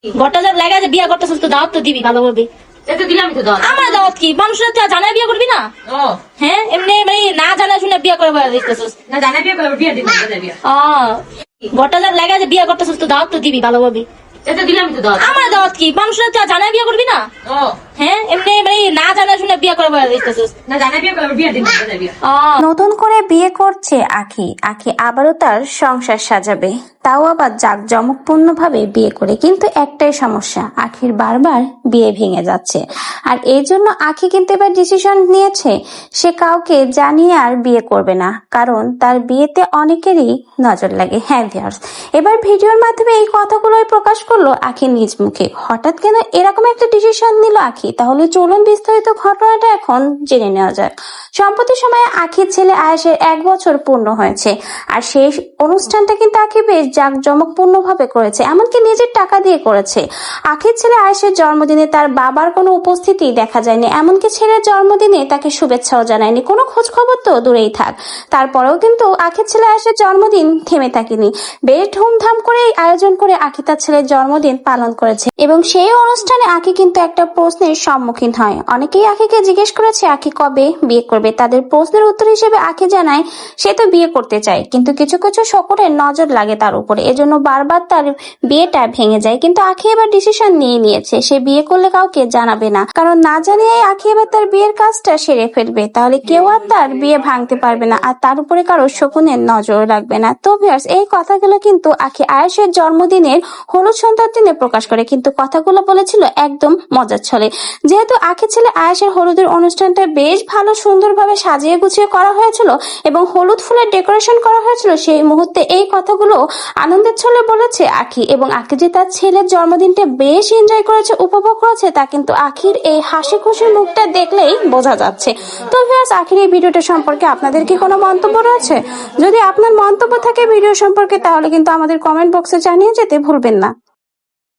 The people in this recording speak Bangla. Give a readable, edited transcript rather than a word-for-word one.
ঘরটা যা লাগা যে বিয়া করতেছিস তো দাওয়াত তো দিবি ভালোভাবে। এটা দিলাম তো দাও। আমার দাওয়াত কি মানুষের তো জানাই বিয়ে করবি না? ও হ্যাঁ এমনি মানে না জানা শুনে বিয়ে করে দিতেছিস। না জানা বিয়ে করব বিয়ে দিলাম বিয়ে। ঘরটা যা লাগা যে বিয়া করতেছিস তো দাওয়াত তো দিবি ভালোভাবে। এটা দিলাম তো দাও। আমার দাওয়াত কি মানুষের তো জানাই বিয়ে করবি না? ও হ্যাঁ এমনি মানে না জানা শুনে বিয়ে করে দিতেছিস। না জানা বিয়ে করব বিয়ে দিলাম বিয়ে। নতুন করে বিয়ে করছে আখি। আখি আবারও তার সংসার সাজাবে, তাও আবার জাঁকজমকপূর্ণ ভাবে বিয়ে করে। কিন্তু একটাই সমস্যা, আখির বারবার বিয়ে ভেঙে যাচ্ছে। আর এই জন্য আখি কিন্তু এবার ডিসিশন নিয়েছে সে কাউকে জানিয়ে আর বিয়ে করবে না, কারণ তার বিয়েতে অনেকেরই নজর লাগে। হ্যাঁ ভিউয়ার্স, এবার ভিডিওর মাধ্যমে এই কথাগুলোই প্রকাশ করলো আখি নিজ মুখে। হঠাৎ কেন এরকম একটা ডিসিশন নিল আখি? তাহলে চলুন বিস্তারিত ঘটনাটা এখন জেনে নেওয়া যাক। সম্প্রতি সময়ে আখির ছেলে আয়েশের 1 বছর পূর্ণ হয়েছে, আর সেই অনুষ্ঠানটা কিন্তু আখি বেশ জাঁকজমকপূর্ণ ভাবে করেছে, এমনকি নিজের টাকা দিয়ে করেছে। আখির ছেলে আয়েশের জন্মদিনে তার বাবার কোনো উপস্থিতি দেখা যায়নি, এমনকি ছেলের জন্মদিনে তাকে শুভেচ্ছাও জানায়নি, কোনো খোঁজ খবর তো দূরেই থাক। তারপরেও কিন্তু আখির ছেলে আয়েশের জন্মদিন থেমে থাকেনি, বেশ ধুমধাম করে আয়োজন করে আখি তার ছেলের জন্মদিন পালন করেছে। এবং সেই অনুষ্ঠানে আখি কিন্তু একটা প্রশ্নের সম্মুখীন হয়। অনেকেই আখিকে জিজ্ঞেস করেছে আখি কবে বিয়ে করবে। তাদের প্রশ্নের উত্তর হিসেবে আখি জানায় সে তো বিয়ে করতে চায়, কিন্তু কিছু কিছু সকলের নজর লাগে তার উপরে, এজন্য বারবার তার বিয়েটা ভেঙে যায়। কিন্তু আখি এবার ডিসিশন নিয়ে নিয়েছে সে বিয়ে করলে কাউকে জানাবে না, কারণ না জানিয়ে আখি এবার তার বিয়ের কাজটা সেরে ফেলবে। তাহলে কেউ আর তার বিয়ে ভাঙতে পারবে না, আর তার উপরে কারো শকুনের নজর লাগবে না। তো ভিউয়ার্স, এই কথাগুলো কিন্তু আখি আয়েশের জন্মদিনের হলুদ সন্ধ্যার দিনে প্রকাশ করে, কিন্তু কথাগুলো বলেছিল একদম মজার ছলে। যেহেতু আখি ছেলে আয়েশের হলুদের অনুষ্ঠানটা বেশ ভালো সুন্দরভাবে সাজিয়ে গুছিয়ে করা হয়েছিল এবং হলুদ ফুলের ডেকোরেশন করা হয়েছিল, সেই মুহূর্তে এই কথাগুলো আনন্দের ছলে বলেছে আখি। এবং আখি যে তার ছেলের জন্মদিনটা বেশ এনজয় করেছে, উপভোগ করেছে, তা কিন্তু আখির এই হাসি খুশির মুখটা দেখলেই বোঝা যাচ্ছে। তো ভিউয়ার্স, আখির এই ভিডিওটা সম্পর্কে আপনাদের কি কোনো মন্তব্য রয়েছে? যদি আপনার মন্তব্য থাকে ভিডিও সম্পর্কে, তাহলে কিন্তু আমাদের কমেন্ট বক্সে জানিয়ে যেতে ভুলবেন না।